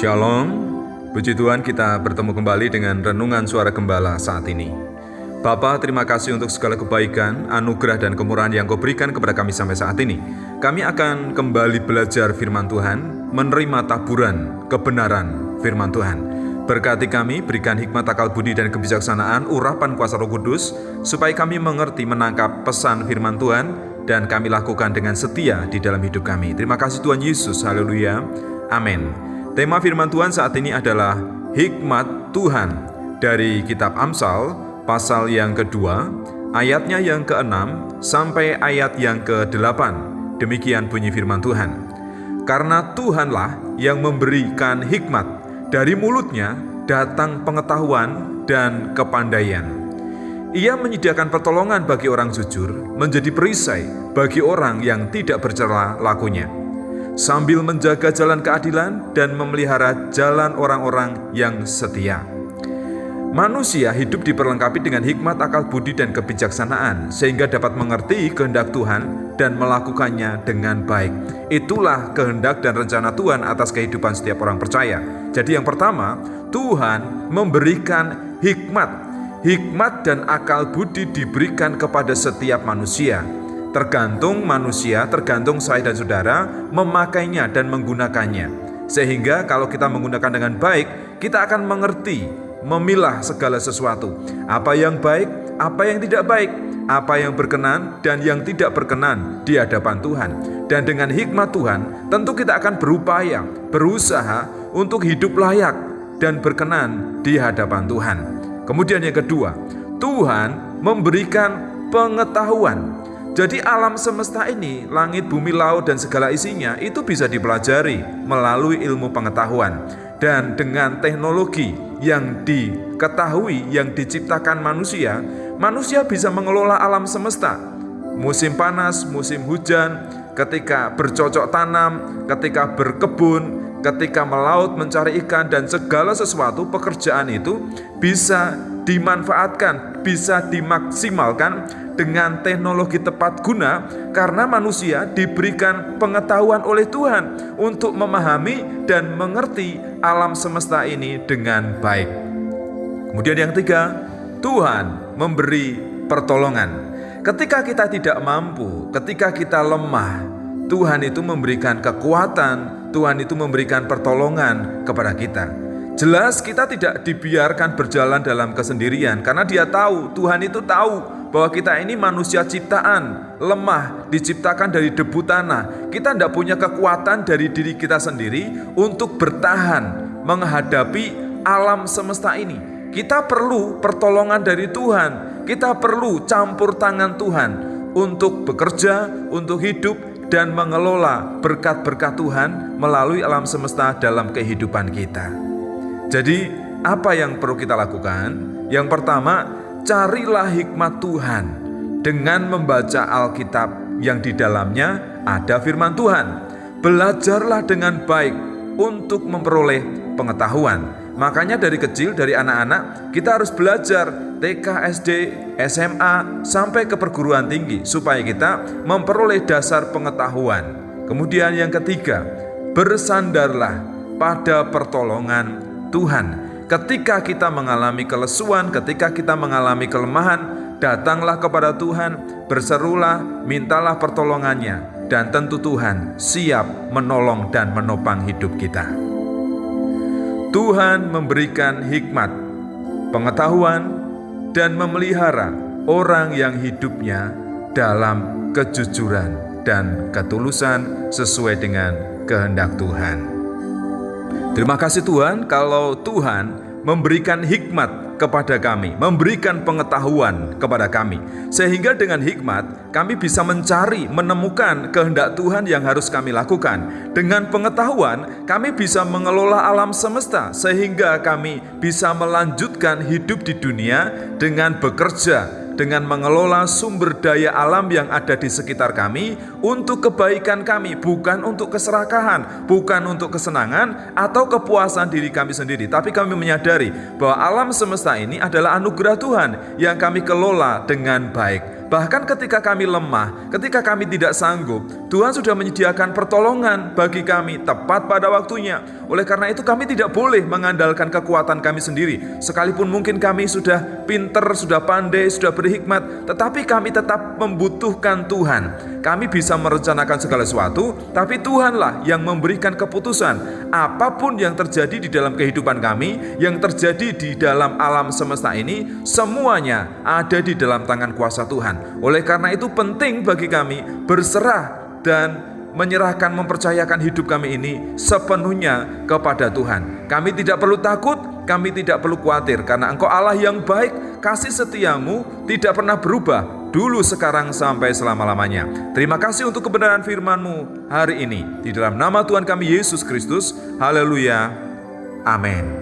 Shalom, puji Tuhan kita bertemu kembali dengan Renungan Suara Gembala saat ini. Bapa, terima kasih untuk segala kebaikan, anugerah dan kemurahan yang Kau berikan kepada kami sampai saat ini. Kami akan kembali belajar firman Tuhan, menerima taburan kebenaran firman Tuhan. Berkati kami, berikan hikmat akal budi dan kebijaksanaan, urapan kuasa Roh Kudus, supaya kami mengerti menangkap pesan firman Tuhan, dan kami lakukan dengan setia di dalam hidup kami. Terima kasih Tuhan Yesus, haleluya, amin. Tema firman Tuhan saat ini adalah hikmat Tuhan dari kitab Amsal pasal yang kedua, ayatnya yang ke-6 sampai ayat yang ke-8. Demikian bunyi firman Tuhan. Karena Tuhanlah yang memberikan hikmat, dari mulutnya datang pengetahuan dan kepandaian. Ia menyediakan pertolongan bagi orang jujur, menjadi perisai bagi orang yang tidak bercela lakunya, sambil menjaga jalan keadilan dan memelihara jalan orang-orang yang setia. Manusia hidup diperlengkapi dengan hikmat akal budi dan kebijaksanaan, sehingga dapat mengerti kehendak Tuhan dan melakukannya dengan baik. Itulah kehendak dan rencana Tuhan atas kehidupan setiap orang percaya. Jadi yang pertama, Tuhan memberikan hikmat. Hikmat dan akal budi diberikan kepada setiap manusia. Tergantung manusia, tergantung saya dan saudara memakainya dan menggunakannya. Sehingga kalau kita menggunakan dengan baik, kita akan mengerti, memilah segala sesuatu. Apa yang baik, apa yang tidak baik, apa yang berkenan dan yang tidak berkenan di hadapan Tuhan. Dan dengan hikmat Tuhan, tentu kita akan berupaya, berusaha untuk hidup layak dan berkenan di hadapan Tuhan. Kemudian yang kedua, Tuhan memberikan pengetahuan. Jadi alam semesta ini, langit, bumi, laut, dan segala isinya itu bisa dipelajari melalui ilmu pengetahuan. Dan dengan teknologi yang diketahui, yang diciptakan manusia, manusia bisa mengelola alam semesta. Musim panas, musim hujan, ketika bercocok tanam, ketika berkebun, ketika melaut mencari ikan, dan segala sesuatu pekerjaan itu bisa dimanfaatkan, bisa dimaksimalkan dengan teknologi tepat guna, karena manusia diberikan pengetahuan oleh Tuhan untuk memahami dan mengerti alam semesta ini dengan baik. Kemudian yang ketiga, Tuhan memberi pertolongan. Ketika kita tidak mampu, ketika kita lemah, Tuhan itu memberikan kekuatan, Tuhan itu memberikan pertolongan kepada kita. Jelas kita tidak dibiarkan berjalan dalam kesendirian, karena Dia tahu, Tuhan itu tahu bahwa kita ini manusia ciptaan, lemah, diciptakan dari debu tanah. Kita tidak punya kekuatan dari diri kita sendiri untuk bertahan menghadapi alam semesta ini. Kita perlu pertolongan dari Tuhan. Kita perlu campur tangan Tuhan untuk bekerja, untuk hidup, dan mengelola berkat-berkat Tuhan melalui alam semesta dalam kehidupan kita. Jadi, apa yang perlu kita lakukan? Yang pertama, carilah hikmat Tuhan dengan membaca Alkitab yang di dalamnya ada firman Tuhan. Belajarlah dengan baik untuk memperoleh pengetahuan. Makanya dari kecil, dari anak-anak, kita harus belajar TK, SD, SMA, sampai ke perguruan tinggi, supaya kita memperoleh dasar pengetahuan. Kemudian yang ketiga, bersandarlah pada pertolongan Tuhan. Ketika kita mengalami kelesuan, ketika kita mengalami kelemahan, datanglah kepada Tuhan, berserulah, mintalah pertolongannya, dan tentu Tuhan siap menolong dan menopang hidup kita. Tuhan memberikan hikmat, pengetahuan, dan memelihara orang yang hidupnya dalam kejujuran dan ketulusan sesuai dengan kehendak Tuhan. Terima kasih Tuhan, kalau Tuhan memberikan hikmat kepada kami, memberikan pengetahuan kepada kami, sehingga dengan hikmat kami bisa mencari, menemukan kehendak Tuhan yang harus kami lakukan. Dengan pengetahuan kami bisa mengelola alam semesta, sehingga kami bisa melanjutkan hidup di dunia dengan bekerja, dengan mengelola sumber daya alam yang ada di sekitar kami untuk kebaikan kami, bukan untuk keserakahan, bukan untuk kesenangan atau kepuasan diri kami sendiri, tapi kami menyadari bahwa alam semesta ini adalah anugerah Tuhan yang kami kelola dengan baik. Bahkan ketika kami lemah, ketika kami tidak sanggup, Tuhan sudah menyediakan pertolongan bagi kami tepat pada waktunya. Oleh karena itu kami tidak boleh mengandalkan kekuatan kami sendiri. Sekalipun mungkin kami sudah pinter, sudah pandai, sudah berhikmat, tetapi kami tetap membutuhkan Tuhan. Kami bisa merencanakan segala sesuatu, tapi Tuhanlah yang memberikan keputusan. Apapun yang terjadi di dalam kehidupan kami, yang terjadi di dalam alam semesta ini, semuanya ada di dalam tangan kuasa Tuhan. Oleh karena itu penting bagi kami berserah dan menyerahkan, mempercayakan hidup kami ini sepenuhnya kepada Tuhan. Kami tidak perlu takut, kami tidak perlu khawatir, karena Engkau Allah yang baik, kasih setiamu tidak pernah berubah, dulu, sekarang, sampai selama-lamanya. Terima kasih untuk kebenaran firman-Mu hari ini. Di dalam nama Tuhan kami Yesus Kristus, haleluya, amin.